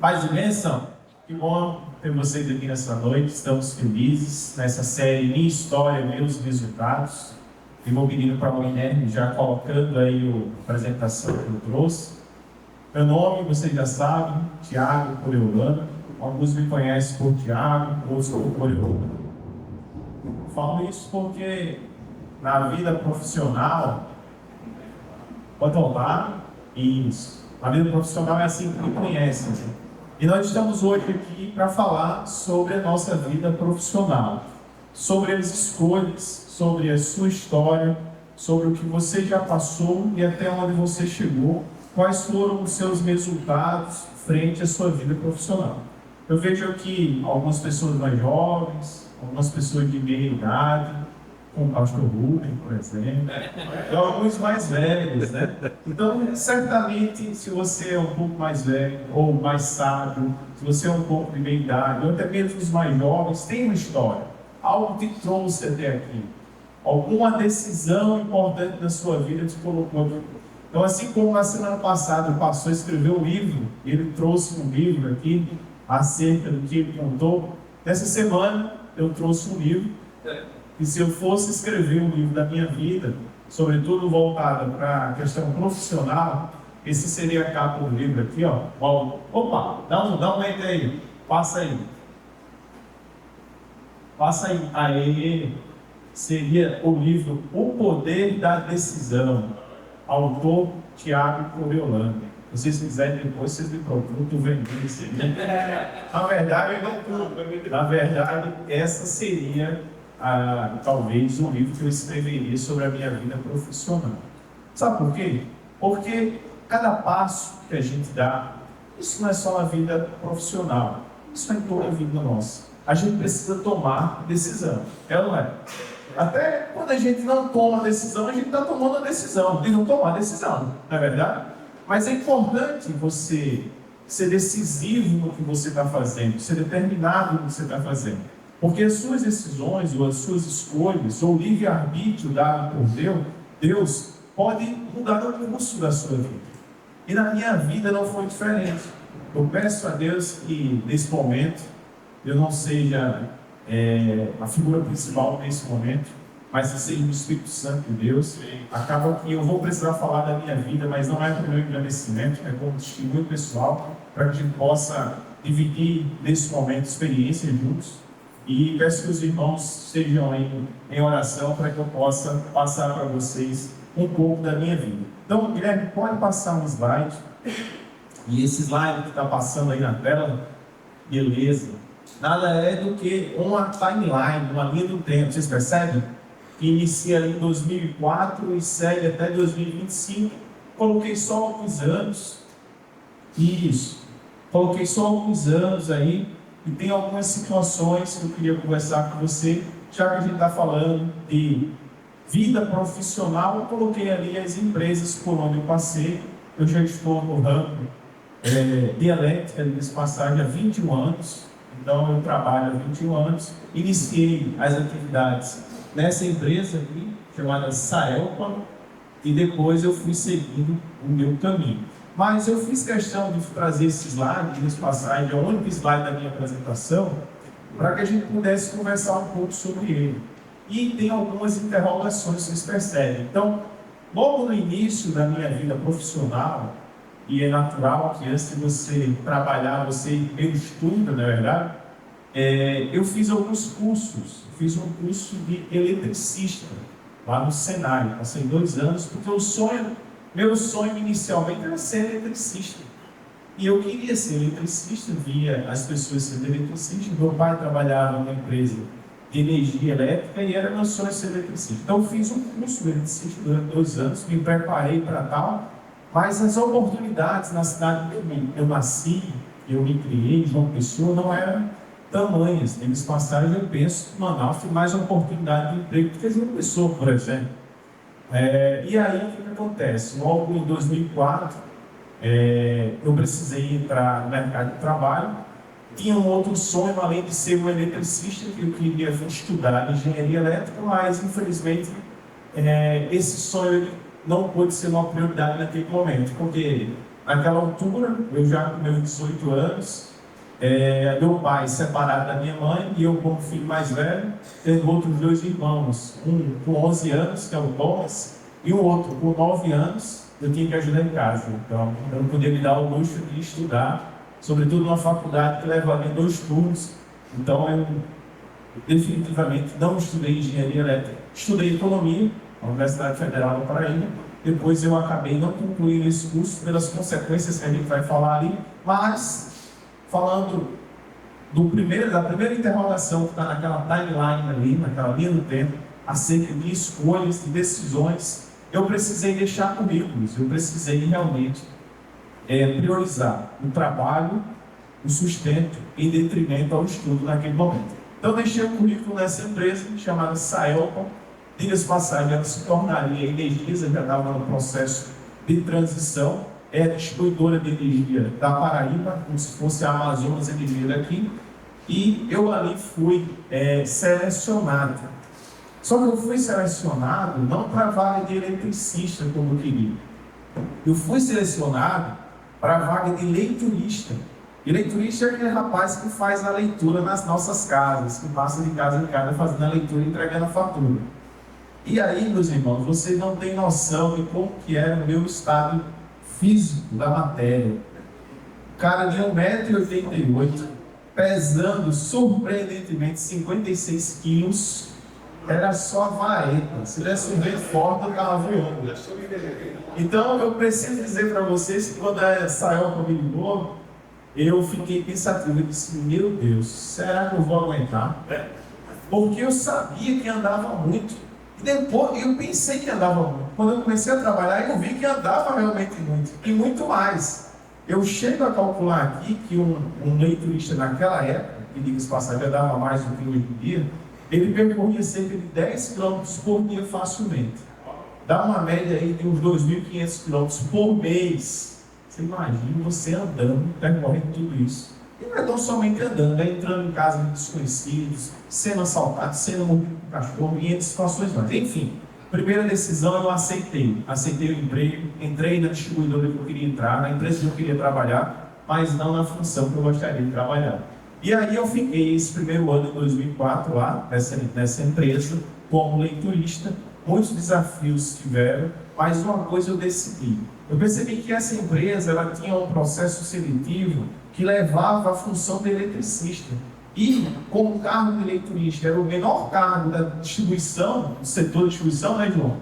Paz e bênção. Que bom ter vocês aqui nessa noite. Estamos felizes nessa série Minha História, Meus Resultados. E vou pedindo para o Guilherme já colocando aí a apresentação que eu trouxe. Meu nome, vocês já sabem, Tiago Coriolano. Alguns me conhecem por Tiago, outros por Coriolano. Falo isso porque na vida profissional, pode voltar, isso. Na vida profissional é assim que me conhecem. E nós estamos hoje aqui para falar sobre a nossa vida profissional, sobre as escolhas, sobre a sua história, sobre o que você já passou e até onde você chegou, quais foram os seus resultados frente à sua vida profissional. Eu vejo aqui algumas pessoas mais jovens, algumas pessoas de meia idade, como o pastor Rubem, por exemplo, e alguns mais velhos, né? Então, certamente, se você é um pouco mais velho ou mais sábio, se você é um pouco de meia idade, ou até mesmo os mais jovens, tem uma história, algo te trouxe até aqui, alguma decisão importante na sua vida te colocou aqui. Então, assim como na semana passada o pastor escreveu um livro, ele trouxe um livro aqui acerca do que ele contou, nessa semana eu trouxe um livro. E se eu fosse escrever um livro da minha vida, sobretudo voltado para a questão profissional, esse seria a capa do livro aqui, ó. Opa, dá um enter aí, passa aí. Passa aí. Aí seria o livro O Poder da Decisão, autor Tiago Coriolano. Se vocês quiserem depois, vocês me procuram, estou vendendo esse livro. Na verdade, essa seria talvez um livro que eu escreveria sobre a minha vida profissional. Sabe por quê? Porque cada passo que a gente dá, isso não é só na vida profissional, isso é em toda a vida nossa. A gente precisa tomar decisão, é ou não é? Até quando a gente não toma decisão, a gente está tomando a decisão de não tomar decisão, não é verdade? Mas é importante você ser decisivo no que você está fazendo, ser determinado no que você está fazendo. Porque as suas decisões, ou as suas escolhas, ou o livre-arbítrio dado por Deus pode mudar o curso da sua vida. E na minha vida não foi diferente. Eu peço a Deus que, nesse momento, eu não seja a figura principal nesse momento, mas que seja o Espírito Santo de Deus. Acaba que eu vou precisar falar da minha vida, mas não é para o meu engrandecimento, é como testemunho pessoal, para que a gente possa dividir nesse momento experiências juntos. E peço que os irmãos estejam em oração para que eu possa passar para vocês um pouco da minha vida. Então, Guilherme, pode passar um slide. E esse slide que está passando aí na tela, beleza. Nada é do que uma timeline, uma linha do tempo. Vocês percebem? Que inicia ali em 2004 e segue até 2025. Coloquei só alguns anos. Isso. Coloquei só alguns anos aí. E tem algumas situações que eu queria conversar com você, já que a gente está falando de vida profissional. Eu coloquei ali as empresas por onde eu passei. Eu já estou no ramo de elétrica, nesse passagem há 21 anos. Então eu trabalho há 21 anos. Iniciei as atividades nessa empresa aqui, chamada Saelpa, e depois eu fui seguindo o meu caminho. Mas eu fiz questão de trazer esse slide, nesse passagem, é o único slide da minha apresentação, para que a gente pudesse conversar um pouco sobre ele. E tem algumas interrogações, vocês percebem. Então, logo no início da minha vida profissional, e é natural que antes de você trabalhar, você estuda, não é verdade? Eu fiz alguns cursos. Fiz um curso de eletricista, lá no Senai. Passei 2 anos, porque meu sonho inicialmente era ser eletricista. E eu queria ser eletricista, via as pessoas sendo eletricistas. Meu pai trabalhava numa empresa de energia elétrica e era meu sonho ser eletricista. Então eu fiz um curso de eletricista durante 2 anos, me preparei para tal, mas as oportunidades na cidade que eu nasci, eu me criei, João Pessoa, não eram tamanhas. Eles passaram, eu penso, que Manaus tem mais oportunidade de emprego do que João Pessoa, por exemplo. E aí o que acontece? Logo em 2004, eu precisei entrar no mercado de trabalho. Tinha um outro sonho, além de ser um eletricista, que eu queria estudar engenharia elétrica, mas infelizmente esse sonho não pôde ser uma prioridade naquele momento, porque Naquela altura, eu já com meus 18 anos, meu pai separado da minha mãe e eu como filho mais velho, tendo outros dois irmãos, um com 11 anos, que é o Thomas, e o outro com 9 anos, eu tinha que ajudar em casa. Então, eu não podia me dar o luxo de estudar, sobretudo numa faculdade que leva ali 2 turnos. Então, eu definitivamente não estudei engenharia elétrica, estudei economia na Universidade Federal da Paraíba. Depois eu acabei não concluindo esse curso pelas consequências que a gente vai falar ali, mas falando da primeira interrogação que está naquela timeline ali, naquela linha do tempo, acerca de escolhas, de decisões, eu precisei deixar currículos, eu precisei realmente priorizar o trabalho, o sustento, em detrimento ao estudo naquele momento. Então, eu deixei o currículo nessa empresa chamada Saelcom. Diga-se passagem, ela se tornaria Energisa, já estava no processo de transição, é distribuidora de energia da Paraíba, como se fosse a Amazonas Energia daqui, e eu ali fui selecionado. Só que eu fui selecionado não para a vaga de eletricista, como eu queria. Eu fui selecionado para a vaga de leiturista. E leiturista é aquele rapaz que faz a leitura nas nossas casas, que passa de casa em casa fazendo a leitura e entregando a fatura. E aí, meus irmãos, vocês não têm noção de como que era o meu estado físico da matéria. O cara de 1,88 m, pesando surpreendentemente 56 quilos, era só a vareta. Se desse um vento forte, eu estava voando. Então, eu preciso dizer para vocês que quando a Saelcom me ligou, eu fiquei pensativo. Eu disse, meu Deus, será que eu vou aguentar? Porque eu sabia que andava muito. E depois, eu pensei que andava muito. Quando eu comecei a trabalhar, eu vi que andava realmente muito. E muito mais. Eu chego a calcular aqui que um leiturista naquela época, que diga-se passagem, andava mais do que hoje em dia, ele percorria cerca de 10 km por dia facilmente. Dá uma média aí de uns 2.500 km por mês. Você imagina você andando, percorrendo tudo isso. E não é tão somente andando, é entrando em casa de desconhecidos, sendo assaltado, sendo mordido por cachorro e em situações mais. Enfim, primeira decisão eu aceitei. Aceitei o emprego, entrei na distribuidora que eu queria entrar, na empresa que eu queria trabalhar, mas não na função que eu gostaria de trabalhar. E aí eu fiquei esse primeiro ano, em 2004, lá, nessa empresa, como leiturista. Muitos desafios tiveram, mas uma coisa eu decidi. Eu percebi que essa empresa ela tinha um processo seletivo que levava a função de eletricista. E, como o cargo de leiturista era o menor cargo da distribuição, do setor de distribuição, né, João?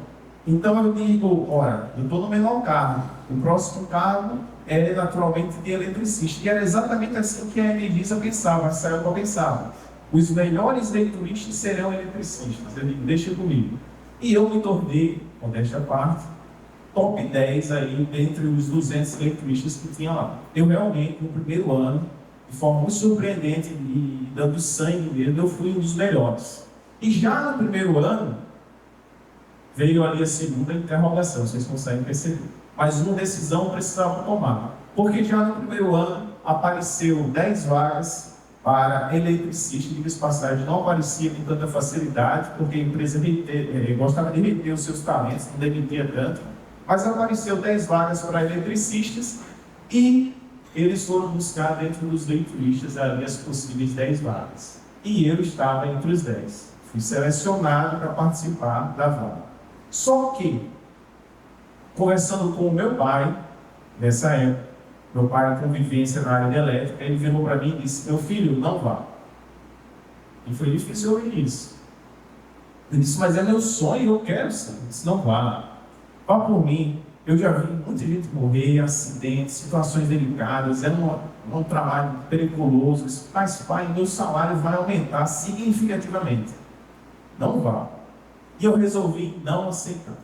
Então eu digo, olha, eu estou no menor cargo, o próximo cargo é naturalmente de eletricista. E era exatamente assim que a Energisa pensava, a Saelcom pensava. Os melhores leituristas serão eletricistas. Eu digo, deixa comigo. E eu me tornei, modéstia à parte, top 10 aí, dentre os 200 leituristas que tinha lá. Eu realmente, no primeiro ano, de forma muito surpreendente e dando sangue mesmo, eu fui um dos melhores. E já no primeiro ano, veio ali a segunda interrogação, vocês conseguem perceber. Mas uma decisão precisava tomar. Porque já no primeiro ano, apareceu 10 vagas para eletricista, diga-se passagem, não aparecia com tanta facilidade, porque a empresa gostava de reter os seus talentos, não demitia tanto. Mas apareceu 10 vagas para eletricistas e eles foram buscar dentro dos leituristas ali as possíveis 10 vagas. E eu estava entre os 10. Fui selecionado para participar da vaga. Só que, conversando com o meu pai, nessa época, meu pai em convivência na área de elétrica, ele virou para mim e disse, meu filho, não vá. E foi difícil ouvir isso. Ele disse, mas é meu sonho, eu quero sim. Eu disse, não vá. Vá por mim. Eu já vi muita gente morrer, acidentes, situações delicadas, é um trabalho perigoso, mas pai, meu salário vai aumentar significativamente. Não vá. E eu resolvi não aceitar.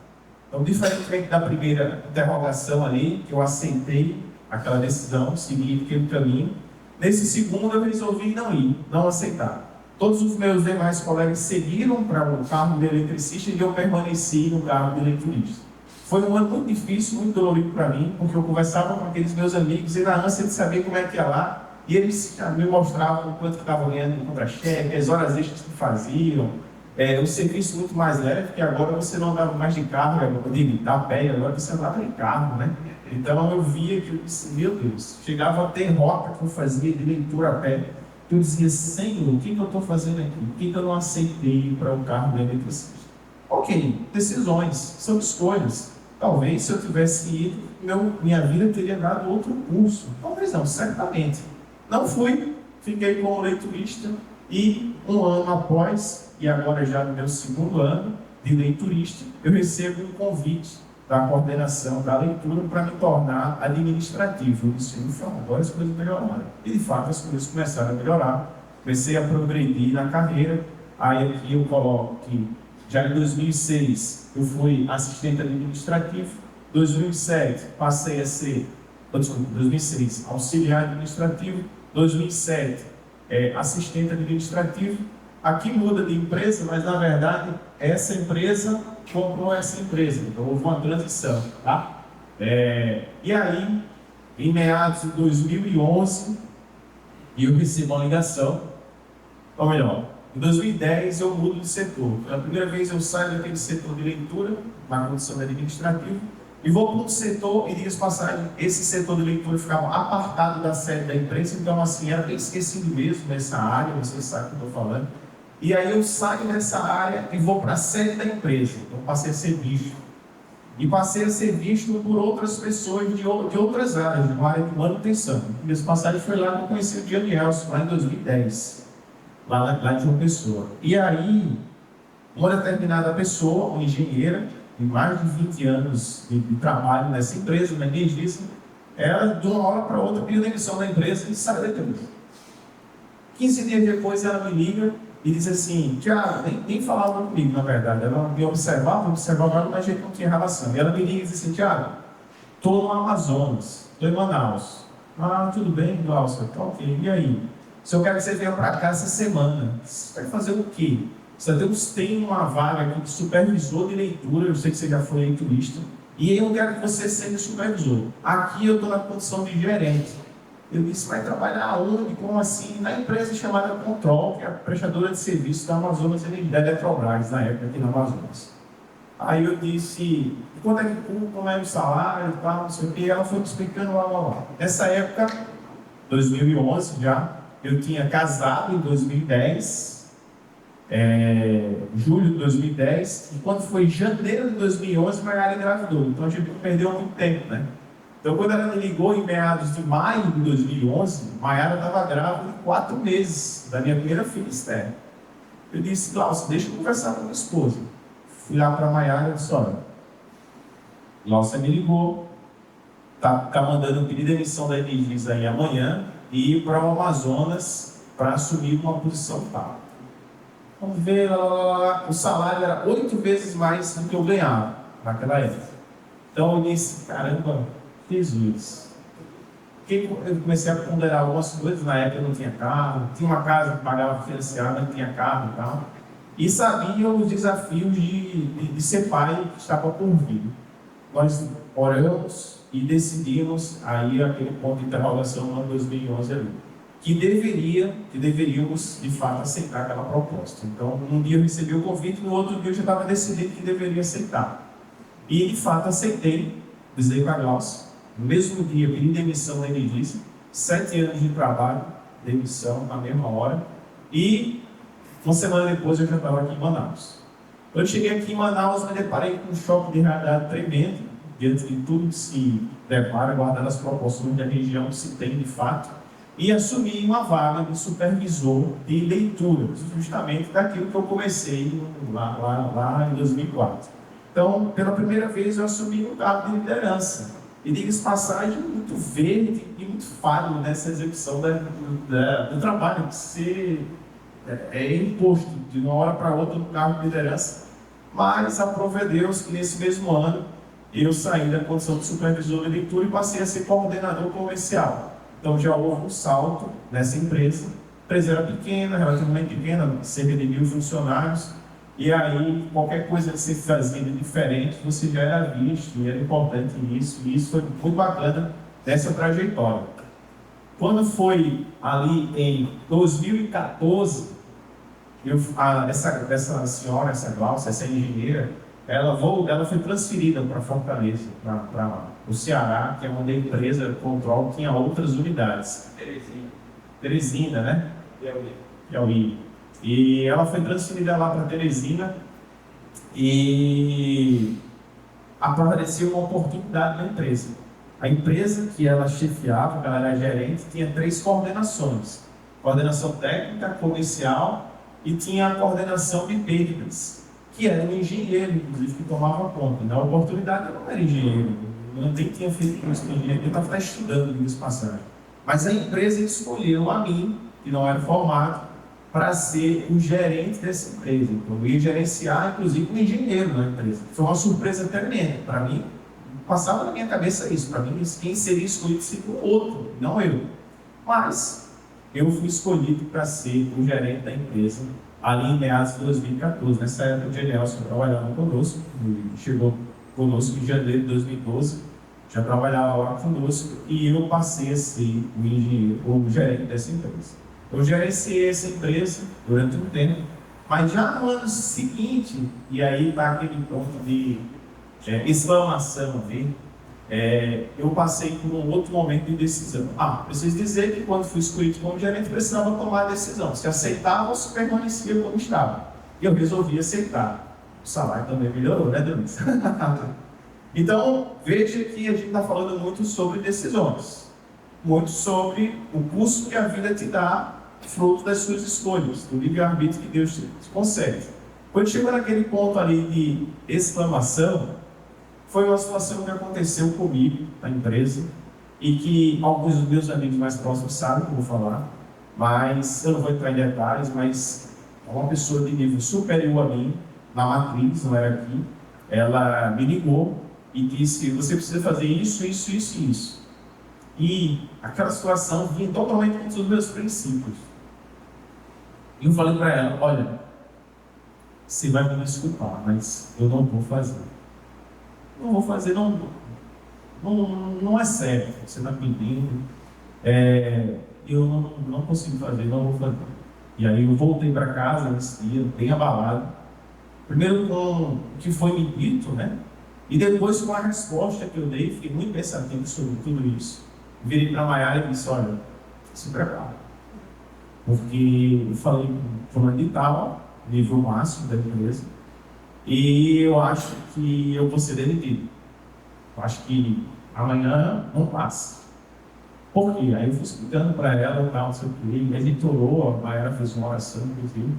Então, diferentemente da primeira interrogação ali, que eu aceitei aquela decisão, segui aquele caminho, nesse segundo eu resolvi não ir, não aceitar. Todos os meus demais colegas seguiram para o cargo de eletricista e eu permaneci no cargo de leiturista. Foi um ano muito difícil, muito dolorido para mim, porque eu conversava com aqueles meus amigos e na ânsia de saber como é que ia lá, e eles me mostravam o quanto que estavam ganhando no contra-cheque, as horas extras que faziam, o serviço muito mais leve, porque agora você não andava mais de carro, de a pé, agora você andava em carro, né? Então eu via que eu disse, meu Deus, chegava a ter rota que eu fazia de leitura a pé. Eu dizia, Senhor, o que eu estou fazendo aqui? Por que eu não aceitei para o cargo de eletricista? Ok, decisões, são escolhas. Talvez se eu tivesse ido, minha vida teria dado outro curso. Talvez não, certamente. Não fui, fiquei como leiturista e um ano após, e agora já no meu segundo ano de leiturista, eu recebo um convite da coordenação da leitura para me tornar administrativo. Eu disse, agora as coisas melhoraram. E de fato as coisas começaram a melhorar. Comecei a progredir na carreira. Aí aqui eu coloco que já em 2006 eu fui assistente administrativo. 2007 passei a ser, 2006, auxiliar administrativo. 2007 assistente administrativo. Aqui muda de empresa, mas na verdade essa empresa comprou essa empresa, então houve uma transição, tá? E aí, em meados de 2011, eu recebo uma ligação, ou melhor, em 2010 eu mudo de setor. Pela primeira vez eu saio daquele setor de leitura, na condição administrativa, e vou para um setor, e diga-se passagem, esse setor de leitura ficava apartado da sede da empresa, então assim, era bem esquecido mesmo nessa área, vocês sabem o que eu estou falando. E aí eu saio dessa área e vou para a sede da empresa. Então passei a ser visto. E passei a ser visto por outras pessoas de outras áreas, de uma área de manutenção. Essa passagem foi lá que eu conheci o Diego Nelson, lá em 2010. Lá de uma pessoa. E aí, uma determinada pessoa, uma engenheira, de mais de 20 anos de trabalho nessa empresa, na Energisa, ela de uma hora para outra pediu demissão da empresa e saiu da empresa. 15 dias depois ela me liga e diz assim, Tiago, nem falava comigo, na verdade. Ela me observava, mas a gente não tinha relação. E ela me liga e diz assim, Tiago, estou no Amazonas, estou em Manaus. Ah, tudo bem, Glaucia, tá ok. E aí? Se eu quero que você venha para cá essa semana, você vai fazer o quê? Deus tem uma vaga aqui de supervisor de leitura, eu sei que você já foi leiturista, e eu quero que você seja supervisor. Aqui eu estou na condição de gerente. Eu disse, vai trabalhar aonde? Como assim? Na empresa chamada Control, que é a prestadora de serviço da Amazonas da Eletrobras, na época, aqui na Amazonas. Aí eu disse, quanto é que custa, como é o salário e tal, não sei o quê. E ela foi me explicando lá. Nessa época, 2011 já, eu tinha casado em 2010, julho de 2010, e quando foi janeiro de 2011, Mayara engravidou. Então a gente perdeu muito tempo, né? Então, quando ela me ligou em meados de maio de 2011, Mayara estava grávida de 4 meses da minha primeira filha, Esther. Eu disse, Glaucia, deixa eu conversar com a minha esposa. Fui lá para a Mayara e disse, olha, Glaucia me ligou, tá mandando um pedido de demissão da Energisa aí amanhã e ir para o Amazonas para assumir uma posição tal. Vamos ver, o salário era 8 vezes mais do que eu ganhava naquela época. Então eu disse, caramba, Jesus. Eu comecei a ponderar algumas coisas. Na época eu não tinha carro, tinha uma casa que pagava financiada, não tinha carro e tal. E sabia os desafios de ser pai que estava por vir. Nós oramos e decidimos, aí aquele ponto de interrogação no ano 2011 ali, que deveríamos de fato aceitar aquela proposta. Então, um dia eu recebi o convite, no outro dia eu já estava decidido que deveria aceitar. E de fato aceitei, dizei para a Glaucia. No mesmo dia, pedi demissão da Energisa, 7 anos de trabalho, demissão na mesma hora, e uma semana depois eu já estava aqui em Manaus. Quando eu cheguei aqui em Manaus, me deparei com um choque de realidade tremendo, diante de tudo que se depara, guardando as proporções da região que se tem de fato, e assumi uma vaga de supervisor de leitura, justamente daquilo que eu comecei lá em 2004. Então, pela primeira vez, eu assumi um cargo de liderança. E diga-se passagem, muito verde e muito falho nessa execução do trabalho que se imposto de uma hora para outra no cargo de liderança. Mas aprove a Deus que nesse mesmo ano eu saí da condição de supervisor de leitura e passei a ser coordenador comercial. Então já houve um salto nessa empresa. A empresa era pequena, relativamente pequena, cerca de 1.000 funcionários. E aí, qualquer coisa que você fazia de diferente, você já era visto, e era importante nisso, e isso foi muito bacana dessa trajetória. Quando foi ali em 2014, essa senhora, essa Glaucia, essa engenheira, ela foi transferida para Fortaleza, para o Ceará, que é onde a empresa Control tinha outras unidades. Teresina, né? Piauí. E ela foi transferida lá para Teresina e apareceu uma oportunidade na empresa. A empresa que ela chefiava, que ela era gerente, tinha 3 coordenações: coordenação técnica, comercial e tinha a coordenação de perdas, que era um engenheiro, inclusive, que tomava conta. Na oportunidade eu não era engenheiro, eu nem tinha feito curso de engenheiro, eu estava estudando nisso passagem. Mas a empresa escolheu a mim, que não era formado, para ser o gerente dessa empresa. Então, eu ia gerenciar, inclusive, um engenheiro na empresa. Foi uma surpresa tremenda. Para mim, passava na minha cabeça isso. Para mim, quem seria escolhido seria o outro, não eu. Mas eu fui escolhido para ser o gerente da empresa ali em meados de 2014. Nessa época, o Genelson trabalhava conosco, chegou conosco em janeiro de 2012, já trabalhava lá conosco, e eu passei a ser o gerente dessa empresa. Eu gerenciei essa empresa durante um tempo, mas já no ano seguinte, e aí está aquele ponto de exclamação ali, eu passei por um outro momento de decisão. Preciso dizer que quando fui escolhido como gerente, precisava tomar a decisão, se aceitava ou se permanecia como estava. E eu resolvi aceitar. O salário também melhorou, né, Denise? Então, veja que a gente está falando muito sobre decisões, muito sobre o curso que a vida te dá, fruto das suas escolhas, do livre-arbítrio que Deus te concede. Quando chegou naquele ponto ali de exclamação, foi uma situação que aconteceu comigo na empresa e que alguns dos meus amigos mais próximos sabem que eu vou falar, mas eu não vou entrar em detalhes, mas uma pessoa de nível superior a mim, na matriz, não era aqui, ela me ligou e disse: você precisa fazer isso, isso, isso e isso. E aquela situação vinha totalmente contra os meus princípios. E eu falei para ela: olha, você vai me desculpar, mas eu não vou fazer. Não vou fazer, não é certo. Você está pedindo, eu não consigo fazer, não vou fazer. E aí eu voltei para casa nesse dia, bem abalado. Primeiro com o que foi me dito, né? E depois com a resposta que eu dei, fiquei muito pensativo sobre tudo isso. Virei para a Maiara e disse: olha, se prepara. Porque eu falei com o fulano de tal, nível máximo da empresa, e eu acho que eu vou ser demitido. Eu acho que amanhã não passa. Por quê? Aí eu fui explicando para ela, tal, não sei o quê, e ele torou, a Maiara fez uma oração, inclusive,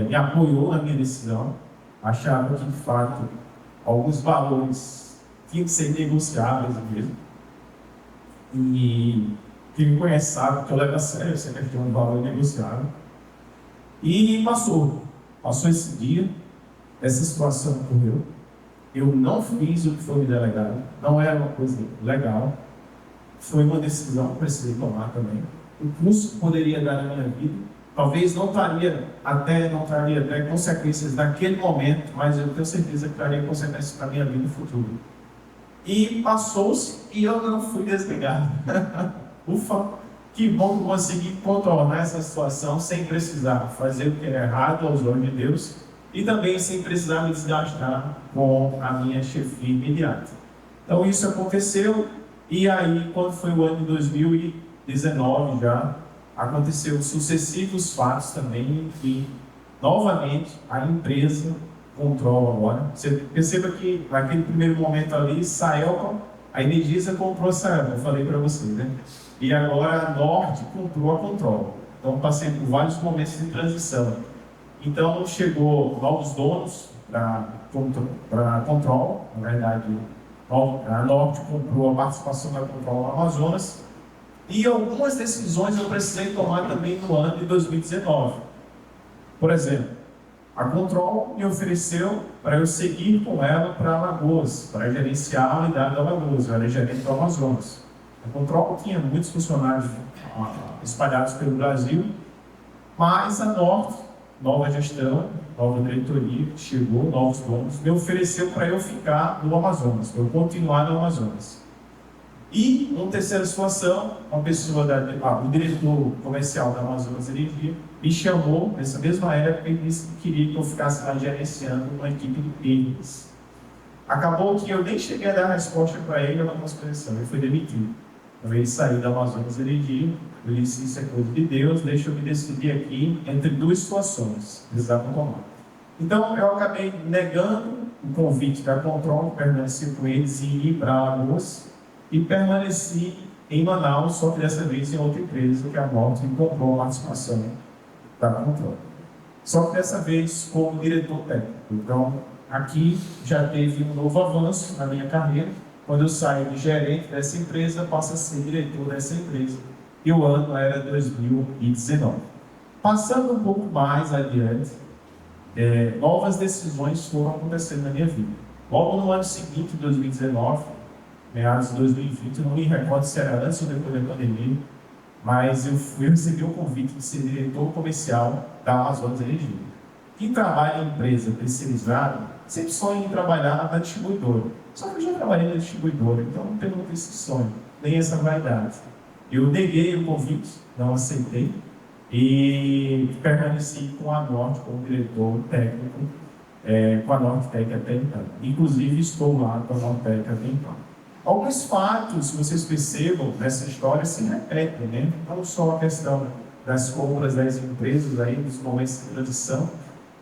me apoiou na minha decisão. Achava que, de fato, alguns valores tinham que ser negociáveis mesmo. E quem me conhece sabe que eu levo a sério essa questão de valor negociável. E passou esse dia, essa situação ocorreu. Eu não fiz o que foi me delegado, não era uma coisa legal. Foi uma decisão que precisei tomar também. O curso que poderia dar na minha vida, talvez não traria até consequências naquele momento, mas eu tenho certeza que traria consequências para a minha vida no futuro. E passou-se e eu não fui desligado. Ufa, que bom que consegui contornar essa situação sem precisar fazer o que é errado aos olhos de Deus e também sem precisar me desgastar com a minha chefia imediata. Então isso aconteceu, e aí quando foi o ano de 2019 já, aconteceu sucessivos fatos também que novamente a empresa Control agora. Você perceba que naquele primeiro momento ali, Saelcom, a Energisa comprou a Saelcom, eu falei para você, né? E agora a Norte comprou a Control. Então passei por vários momentos de transição. Então chegou novos donos para Control, na verdade a Norte comprou a participação da Control Amazonas, e algumas decisões eu precisei tomar também no ano de 2019. Por exemplo, a Control me ofereceu para eu seguir com ela para Alagoas, para gerenciar a unidade da Alagoas, eu era gerente do Amazonas. A Control tinha muitos funcionários espalhados pelo Brasil, mas a Norte, nova gestão, nova diretoria, chegou, novos donos, me ofereceu para eu ficar no Amazonas, para eu continuar no Amazonas. E, uma terceira situação, uma pessoa, o diretor comercial da Amazonas Energia, me chamou nessa mesma época e disse que queria que eu ficasse lá gerenciando uma equipe de eles. Acabou que eu nem cheguei a dar resposta para ele na conspiração, ele foi demitido. Então ele saiu da Amazonas Energia, eu disse, isso é coisa de Deus, deixa eu me decidir aqui entre duas situações, eles davam tomar. Então eu acabei negando o convite da Control, permaneci com eles e ir para Alagoas, e permaneci em Manaus, só que dessa vez em outra empresa, que é a Norte, que comprou a participação da Control. Só que dessa vez como diretor técnico. Então, aqui já teve um novo avanço na minha carreira. Quando eu saio de gerente dessa empresa, passo a ser diretor dessa empresa. E o ano era 2019. Passando um pouco mais adiante, novas decisões foram acontecendo na minha vida. Logo no ano seguinte, 2019, meados de 2020, eu não me recordo se era antes ou depois da pandemia, mas eu recebi o convite de ser diretor comercial da Amazonas Energia. Quem trabalha em empresa terceirizada sempre sonha em trabalhar na distribuidora. Só que eu já trabalhei na distribuidora, então não tenho muito esse sonho, nem essa vaidade. Eu neguei o convite, não aceitei, e permaneci com a Norte como diretor técnico, com a Nortec até então. Inclusive, estou lá com a Nortec até então. Alguns fatos, se vocês percebam, nessa história se repetem, né? Não só a questão das compras das empresas, aí, dos momentos de transição.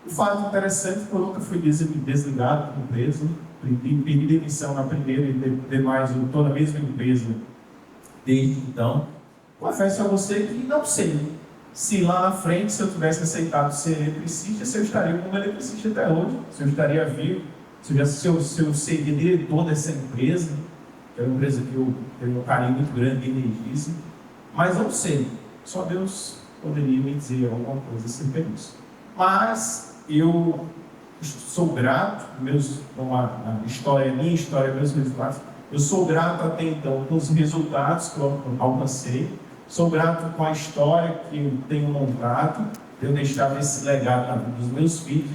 Um fato interessante é que eu nunca fui desligado da empresa, pedi demissão na primeira e demais, eu estou na mesma empresa desde então. Confesso a você que não sei se lá na frente, se eu tivesse aceitado ser eletricista, se eu estaria como eletricista até hoje, se eu estaria vivo, se eu seria diretor dessa empresa, que é uma empresa que eu tenho um carinho muito grande e energizo, mas não sei, só Deus poderia me dizer alguma coisa acerca disso. Mas eu sou grato, minha história, meus resultados, eu sou grato até então com os resultados que eu alcancei, sou grato com a história que eu tenho montado, eu deixado esse legado na vida dos meus filhos,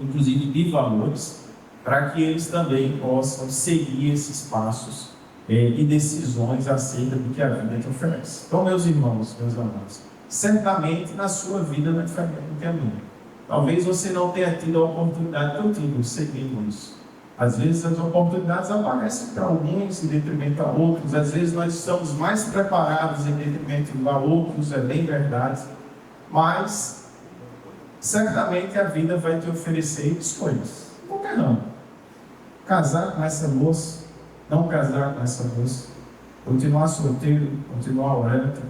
inclusive de valores, para que eles também possam seguir esses passos e decisões acerca do que a vida te oferece. Então, meus irmãos, meus amados, certamente na sua vida não é diferente do que a minha. Talvez você não tenha tido a oportunidade que eu tive, seguimos. Às vezes as oportunidades aparecem para alguns em detrimento a outros, às vezes nós estamos mais preparados em detrimento a outros, é bem verdade, mas certamente a vida vai te oferecer escolhas. Por que não? Casar com essa moça, não casar com essa moça, continuar solteiro, continuar orando,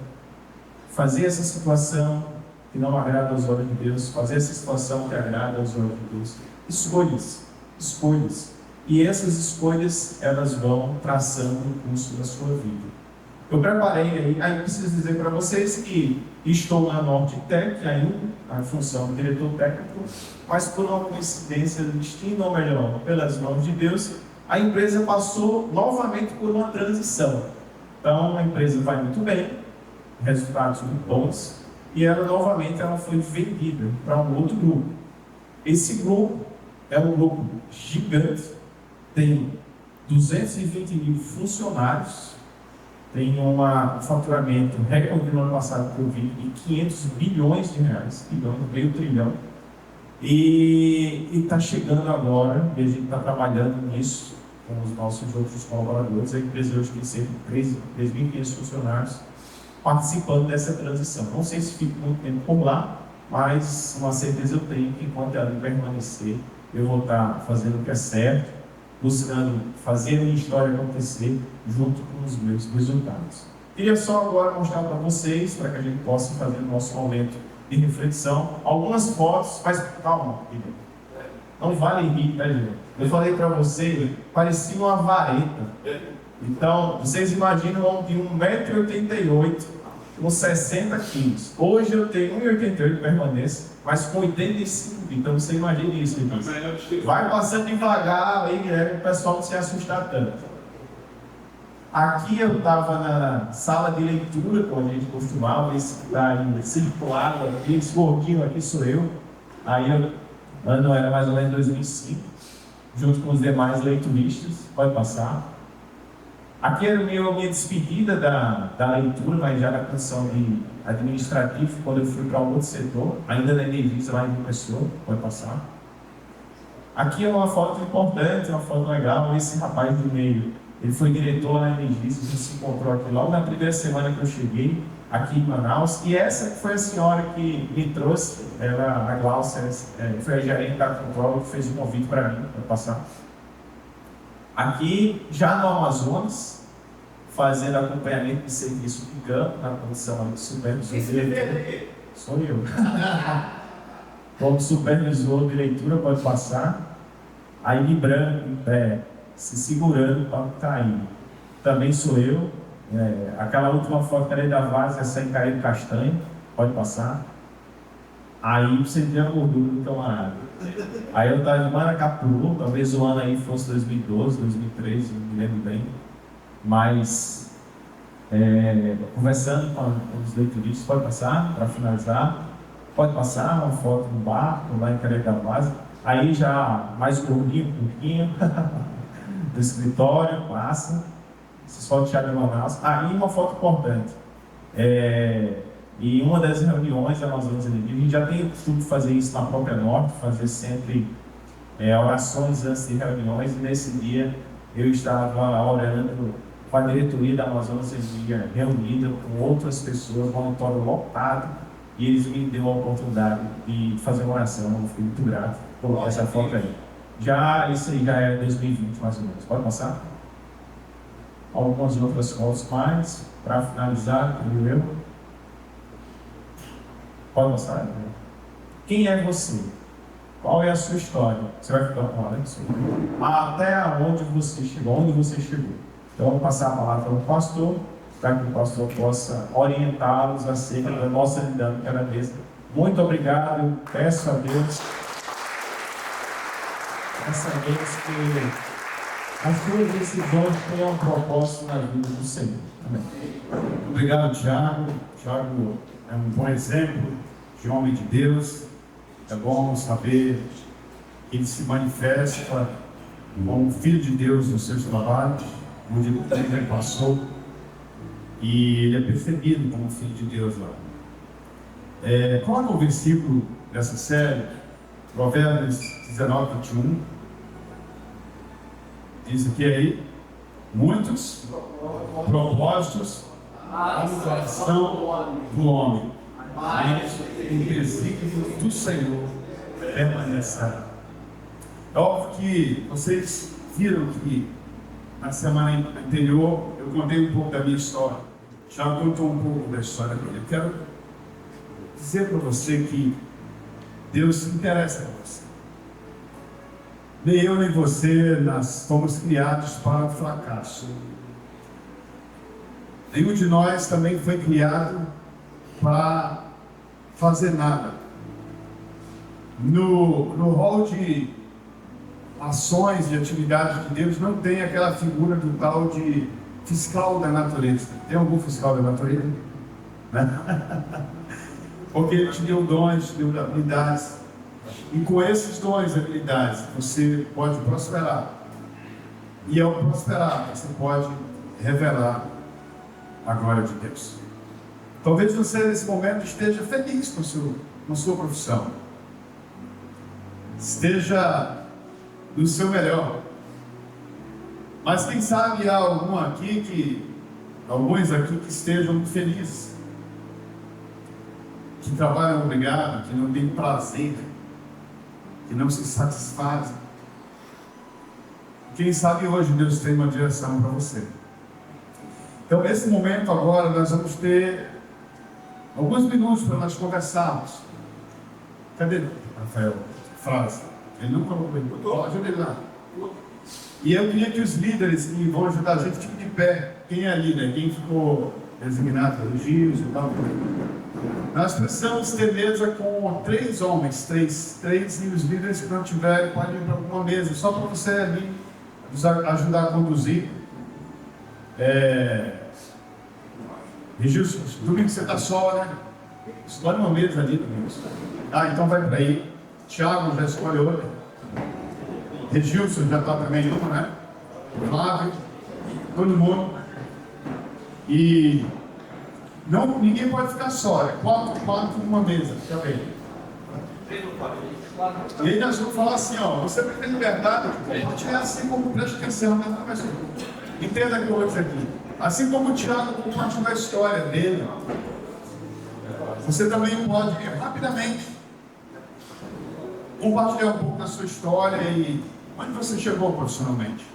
fazer essa situação que não agrada aos olhos de Deus, fazer essa situação que agrada aos olhos de Deus. Escolhas. E essas escolhas, elas vão traçando o curso da sua vida. Eu preparei aí preciso dizer para vocês que estou na Nortec ainda, na função de diretor técnico, mas por uma coincidência do destino, ou melhor, pelas mãos de Deus, a empresa passou novamente por uma transição. Então, a empresa vai muito bem, resultados muito bons, e ela novamente foi vendida para um outro grupo. Esse grupo é um grupo gigante, tem 220 mil funcionários, tem um faturamento recorde no ano passado que eu vi de 500 bilhões de reais, meio trilhão, e está chegando agora, e a gente está trabalhando nisso com os nossos outros colaboradores. A empresa hoje tem cerca de 3.500 funcionários participando dessa transição. Não sei se fico muito tempo por lá, mas uma certeza eu tenho que enquanto ela permanecer, eu vou estar fazendo o que é certo, buscando fazer a minha história acontecer junto com os meus resultados. Queria só agora mostrar para vocês, para que a gente possa fazer o nosso momento de reflexão, algumas fotos, mas calma, filho. Não vale rir, tá, gente? Eu falei para vocês, parecia uma vareta. Então, vocês imaginam um homem de 1,88 m, com 60 quilos. Hoje eu tenho 1,88 m, permaneço, mas com 85 quilos. Então, você imagina isso, gente. Vai passando devagar aí, para o pessoal não se assustar tanto. Aqui eu estava na sala de leitura, como a gente costumava, esse que está circulado aqui, esse gordinho aqui sou eu. Aí, ano era mais ou menos 2005, junto com os demais leituristas. Pode passar. Aqui era a minha despedida da leitura, mas já na condição de administrativo, quando eu fui para um outro setor, ainda na Energisa, lá em uma pessoa, pode passar. Aqui é uma foto importante, uma foto legal. Esse rapaz do meio, ele foi diretor na Energisa, a gente se encontrou aqui logo na primeira semana que eu cheguei, aqui em Manaus. E essa foi a senhora que me trouxe, ela, a Glaucia, foi a gerente da Control, que fez um convite para mim, para passar. Aqui, já no Amazonas, fazendo acompanhamento de serviço de campo, na condição de supervisor. Sou eu. Como supervisor de leitura, pode passar. Aí de branco, em pé, se segurando para cair. Também sou eu. Aquela última foto que era da Vaz, essa em Caído Castanho, pode passar. Aí você vê a gordura do camarada. Aí eu estava em Maracatu, talvez o ano aí fosse 2012, 2013, não me lembro bem. Mas, conversando com os leituristas, pode passar, para finalizar. Pode passar uma foto no barco, lá em Caído da Vaz. Aí já mais gordinho, um pouquinho, do escritório, passa. Essas fotos de Thiago Manaus. Aí uma foto importante. E uma das reuniões da Amazonas Energia, a gente já tem o costume de fazer isso na própria Norte, fazer sempre orações antes de reuniões, e nesse dia eu estava orando com a diretoria da Amazonas Energia reunida com outras pessoas, um auditório lotado, e eles me deu a oportunidade de fazer uma oração. Eu fiquei muito grato por essa foto aí. Isso aí já é 2020 mais ou menos. Pode passar? Algumas outras fotos mais, para finalizar, entendeu? Pode passar? Quem é você? Qual é a sua história? Você vai ficar com isso? Até onde você chegou? Onde você chegou? Então, vamos passar a palavra para o pastor, para que o pastor possa orientá-los acerca da nossa dinâmica na mesa. Muito obrigado. Peço a Deus que as suas decisões tenham um propósito na vida do Senhor. Amém. Obrigado, Tiago. Tiago é um bom exemplo de homem de Deus. É bom saber que ele se manifesta como filho de Deus nos seus trabalhos, onde ele passou, e ele é percebido como filho de Deus lá. Qual é o versículo dessa série? Provérbios 19, 21. Diz aqui aí: muitos propósitos no coração do homem, mas o desígnio do Senhor permanecerá. É óbvio que vocês viram que na semana anterior eu contei um pouco da minha história. Já contou um pouco da história dele. Eu quero dizer para você que Deus se interessa por você. Nem eu nem você, nós fomos criados para o fracasso. Nenhum de nós também foi criado para fazer nada. No rol de ações e atividades de Deus não tem aquela figura do tal de fiscal da natureza. Tem algum fiscal da natureza? Né? Porque Ele te deu dons, te deu habilidades. E com esses dons e habilidades você pode prosperar. E ao prosperar, você pode revelar a glória de Deus. Talvez você nesse momento esteja feliz com sua profissão. Esteja no seu melhor. Mas quem sabe há alguns aqui que estejam muito felizes. Que trabalham obrigado, que não têm prazer, que não se satisfazem. Quem sabe hoje Deus tem uma direção para você. Então, nesse momento agora, nós vamos ter alguns minutos para nós conversarmos. Cadê Rafael? Frase. Ele não colocou bem. Ajuda ele lá. E eu queria que os líderes que vão ajudar a gente fiquem de pé. Quem é líder? Quem ficou designado elogios e tal. Nós precisamos ter mesa com 3 homens, três, e os líderes que não tiverem podem ir para uma mesa, só para você ali nos ajudar a conduzir. Regilson, domingo você está só, né? Escolhe uma mesa ali, domingos. Então vai para aí. Tiago já escolhe outra. Regilson já está também em uma, né? Flávio. Todo mundo. E não, ninguém pode ficar só. É 4 numa mesa. Fica bem. E aí nós vamos falar assim, ó, você vai ter liberdade de compartilhar assim como presta atenção, né? Mas entenda o que eu vou dizer aqui. Assim como o Tiago compartilhou a história dele, você também pode rapidamente compartilhar um pouco da sua história e onde você chegou profissionalmente.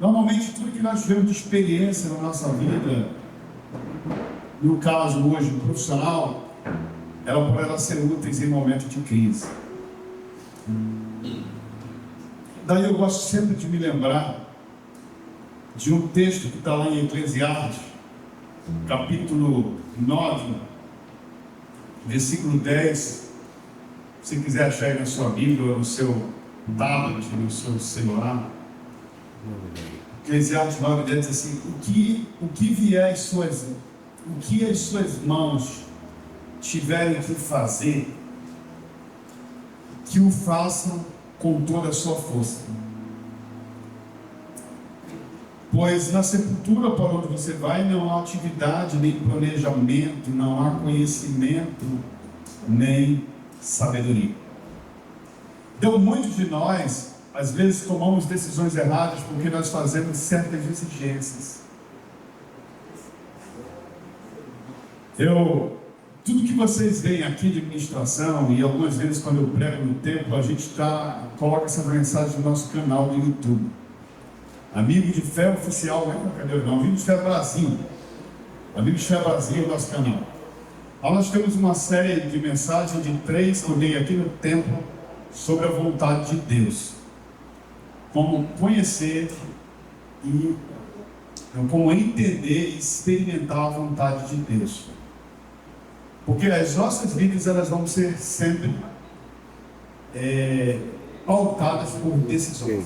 Normalmente tudo que nós tivemos de experiência na nossa vida, no caso hoje profissional, ela pode ser úteis em momentos de crise. Daí eu gosto sempre de me lembrar de um texto que está lá em Eclesiastes, capítulo 9, versículo 10. Se quiser achar aí na sua Bíblia, no seu tablet, no seu celular. Eclesiastes 9 diz assim: o que as suas mãos tiverem que fazer, que o façam com toda a sua força. Pois na sepultura para onde você vai não há atividade, nem planejamento, não há conhecimento, nem sabedoria. Então muitos de nós, às vezes, tomamos decisões erradas porque nós fazemos certas exigências. Tudo que vocês veem aqui de ministração, e algumas vezes quando eu prego no templo, a gente coloca essa mensagem no nosso canal do YouTube. Amigo de Fé Oficial, cadê? Não, Amigo de Fé Brasil. Amigo de Fé Brasil é o nosso canal. Lá nós temos uma série de mensagens de 3 que eu dei aqui no templo sobre a vontade de Deus. Como conhecer e como entender e experimentar a vontade de Deus. Porque as nossas vidas elas vão ser sempre pautadas por decisões,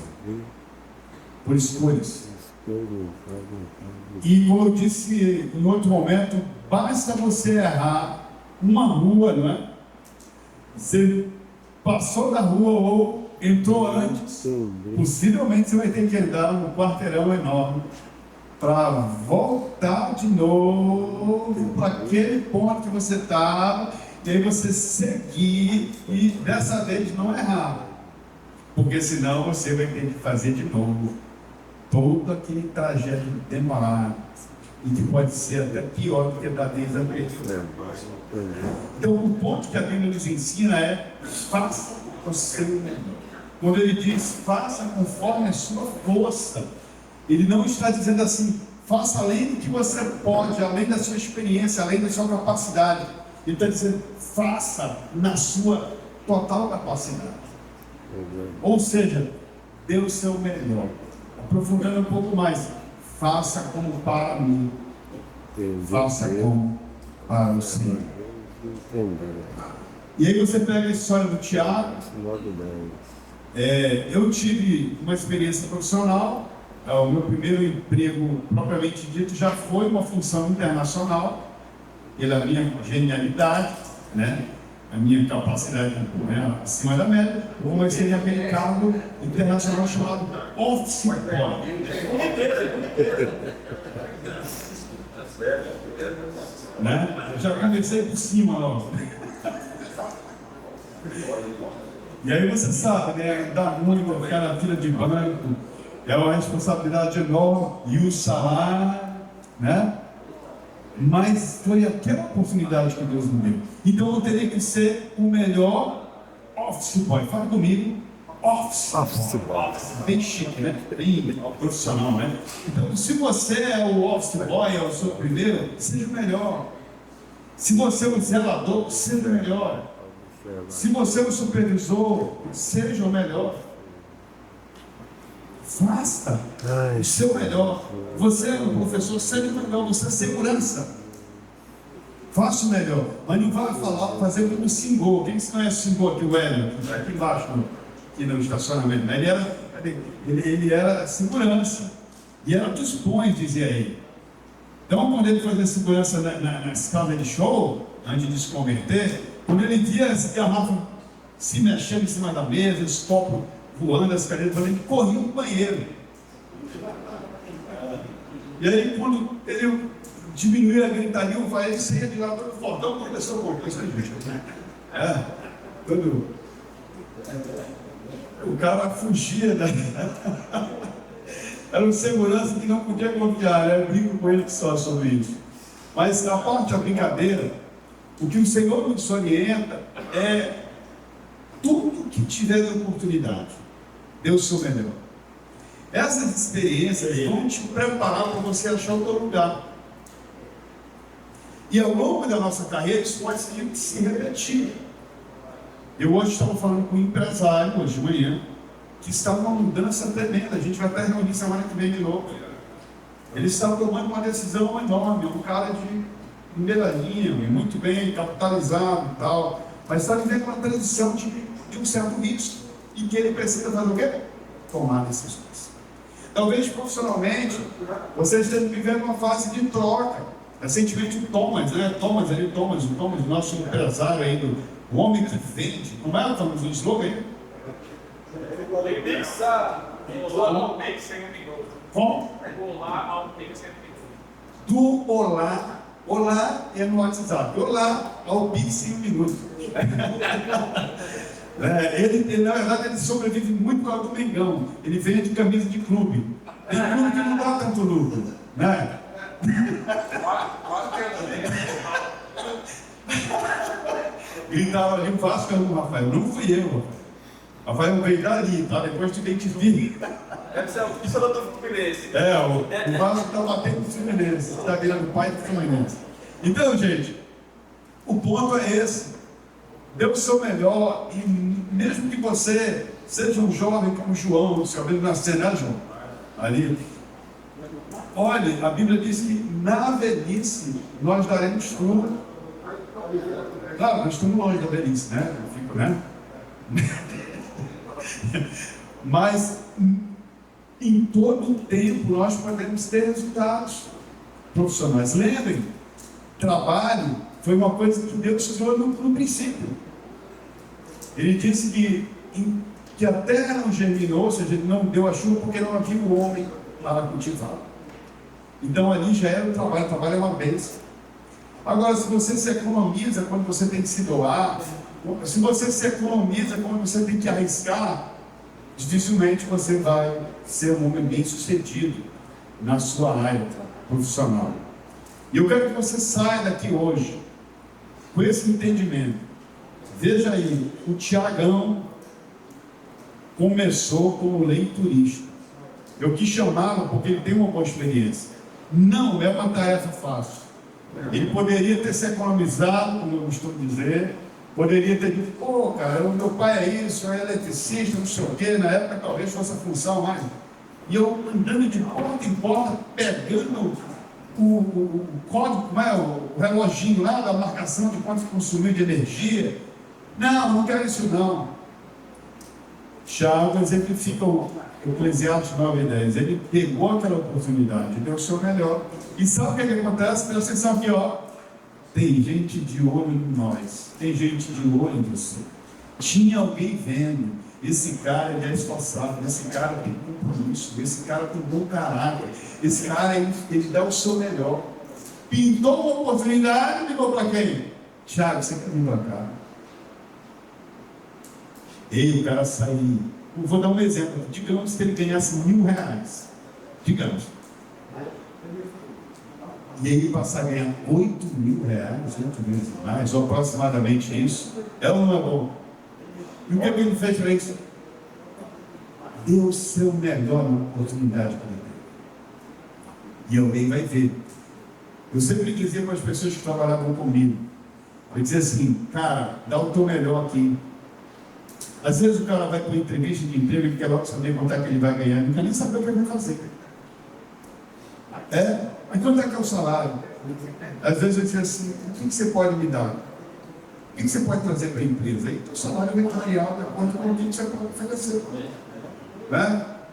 por escolhas. E como eu disse em outro momento, basta você errar uma rua, não é? Você passou da rua ou entrou antes, possivelmente você vai ter que andar num quarteirão enorme para voltar de novo para aquele ponto que você estava, e aí você seguir e dessa vez não errar, porque senão você vai ter que fazer de novo todo aquele trajeto demorado e que pode ser até pior do que da vez anterior. Então o ponto que a Bíblia nos ensina é: faça o seu melhor. Quando ele diz faça conforme a sua força, ele não está dizendo assim, Faça além do que você pode, além da sua experiência, além da sua capacidade. Ele está dizendo, faça na sua total capacidade. Ou seja, dê o seu melhor. Aprofundando um pouco mais, faça como para mim, faça como para o Senhor. E aí você pega a história do Tiago. Eu tive uma experiência profissional. O meu primeiro emprego, propriamente dito, já foi uma função internacional, pela minha genialidade, né? A minha capacidade acima da média. Eu comecei naquele cargo internacional chamado Office Boy. Né? Eu já comecei por cima logo. E aí você sabe, né? Dá muito, ficar na fila de banco, é uma responsabilidade enorme, e o salário, né? Mas foi aquela oportunidade que Deus me deu. Então eu teria que ser o melhor office boy. Fala comigo, office boy. Bem chique, né? Bem profissional, né? Então, se você é o office boy, é o seu primeiro, seja o melhor. Se você é o zelador, seja o melhor. Se você é o supervisor, seja o melhor. Faça o seu melhor. Você é um professor, seja o melhor. Você é segurança. Faça o melhor. Mas não vai fazer como o Singô. Quem conhece o Singô aqui, o Hélio? Aqui embaixo, aqui no estacionamento. Ele era segurança. E era dos bons, dizia ele. Então, quando ele fazia segurança na escala de show, antes de se converter, quando ele via as garrafas se mexendo em cima da mesa, os copos voando, as cadeiras, ele corria no banheiro. E aí, quando ele diminuiu a gritaria, ele saía de lá todo fortão, começou a correr. O cara fugia da... Era um segurança que não podia confiar, eu brinco com ele só sobre isso. Mas, a parte da brincadeira, o que o Senhor nos orienta é tudo que tiver de oportunidade, dê o seu melhor. Essas experiências vão te preparar para você achar o teu lugar. E ao longo da nossa carreira, isso pode se repetir. Eu hoje estava falando com um empresário, hoje de manhã, que está numa mudança tremenda. A gente vai até reunir semana que vem de novo. Ele está tomando uma decisão enorme, um cara de primeira linha, muito bem capitalizado e tal, mas está vivendo uma transição de um certo risco, e que ele precisa fazer o quê? Tomar decisões. Talvez profissionalmente, você esteja vivendo uma fase de troca. Recentemente o Thomas, o nosso empresário aí, o homem que vende, como é o slogan aí? Como? Do olá é no WhatsApp. Olá ao Pix em 1 minuto. Ele, na verdade, ele sobrevive muito com o Mengão. Ele vende camisa de clube. Tem clube que não dá tanto lucro, né? Gritava ali, o Vasco é o Rafael. Não fui eu. Rafael veio dali, tá? Depois te identifica. Isso é o doutor Fluminense. O Vasco está batendo no Fluminense. Está virando pai do Fluminense. Então, gente, o ponto é esse. Dê o seu melhor, e mesmo que você seja um jovem como João, o seu cabelo nascer, né, João? Ali. Olha, a Bíblia diz que na velhice nós daremos fruto. Claro, nós estamos longe da velhice, né? Eu fico, né? Mas em todo o tempo nós podemos ter resultados profissionais. Lembrem, trabalho foi uma coisa que Deus usou no princípio. Ele disse que a terra não germinou, ou seja, ele não deu a chuva porque não havia o homem para cultivar. Então ali já era o trabalho é uma bênção. Agora, se você se economiza quando você tem que se doar, se você se economiza quando você tem que arriscar, dificilmente você vai ser um homem bem sucedido na sua área profissional. E eu quero que você saia daqui hoje com esse entendimento. Veja aí, o Tiagão começou como leiturista. Eu quis chamá-lo porque ele tem uma boa experiência. Não é uma tarefa fácil. Ele poderia ter se economizado, como eu costumo dizer, poderia ter dito, pô, cara, meu pai é isso, é eletricista, não sei o quê, na época talvez fosse a função mais. E eu andando de porta em porta, pegando o código, o reloginho lá da marcação de quanto consumiu de energia. Não quero isso não. Tiago exemplifica o Eclesiastes 9:10. Ele pegou aquela oportunidade, deu o seu melhor. E sabe o que acontece? Presta atenção aqui, ó. Tem gente de olho em nós, tem gente de olho em você. Tinha alguém vendo, esse cara ele é esforçado, esse cara tem compromisso, esse cara tem bom caráter, esse cara ele dá o seu melhor. Pintou uma oportunidade, ligou para quem? Tiago, você quer vir para cá? E o cara saiu. Vou dar um exemplo. Digamos que ele ganhasse R$1.000. Digamos. E ele passar a ganhar R$8.000, 8 vezes mais, ou aproximadamente isso. É ou não é bom? E o que ele fez para isso? Deu o seu melhor na oportunidade para ele. E alguém vai ver. Eu sempre dizia para as pessoas que trabalhavam comigo, eu dizia assim, cara, dá o teu melhor aqui. Às vezes o cara vai para uma entrevista de emprego e quer logo saber quanto é que ele vai ganhar, não quer nem saber o que ele vai fazer. Mas quanto é que é o salário? Às vezes eu dizia assim, o que você pode me dar? O que você pode trazer para a empresa? Aí o salário vai estar de alta, quanto que você pode oferecer.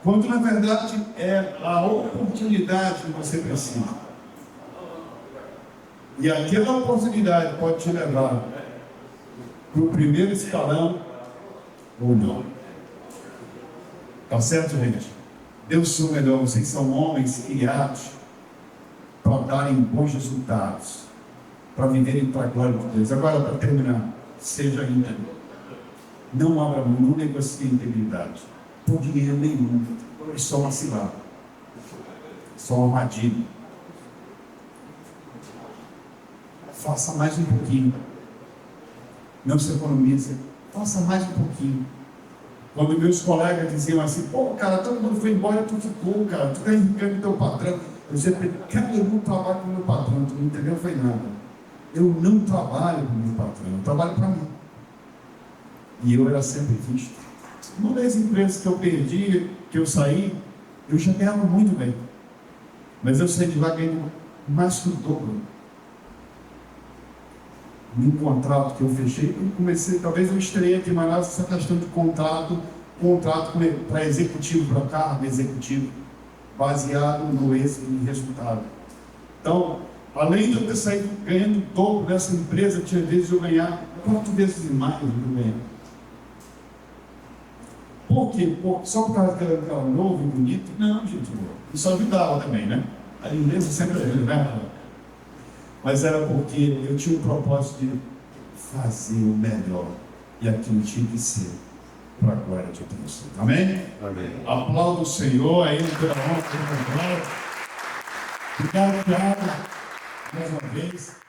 Quando na verdade é a oportunidade que você precisa. E aquela oportunidade pode te levar para o primeiro escalão ou não. Tá certo, gente? Dê o seu melhor. Vocês são homens criados para darem bons resultados, para viverem para a glória de Deus. Agora, para terminar, seja íntegro. Não abra mão, não negocie integridade por dinheiro nenhum. É só uma cilada, só uma armadilha. Faça mais um pouquinho. Não se economize. Faça mais um pouquinho. Quando meus colegas diziam assim, pô, cara, todo mundo foi embora, tu ficou, cara, tu está enricando teu patrão. Eu sempre, cara, eu não trabalho com o meu patrão, tu não entendeu? Foi nada. Eu não trabalho com o meu patrão, eu trabalho para mim. E eu era sempre visto. Uma das empresas que eu perdi, que eu saí, eu já ganhava muito bem. Mas eu saí de lá ganhando mais que o dobro. Num contrato que eu fechei, eu comecei, talvez eu estreiei aqui em Manaus essa questão de contrato para executivo, para cargo executivo, baseado no êxito e resultado. Então, além de eu ter saído ganhando o dobro dessa empresa, tinha vezes eu ganhar 4 vezes mais do que eu ganhava. Por quê? Só por causa que ela era novo e bonito? Não, gente, isso ajudava também, né? A lindeza sempre ajuda, né? Mas era porque eu tinha o propósito de fazer o melhor. E aquilo tinha que ser para a glória de Deus. Amém? Amém. Aplauda o Senhor, a Ele pela honra, pela glória. Obrigado, Tiago, mais uma vez.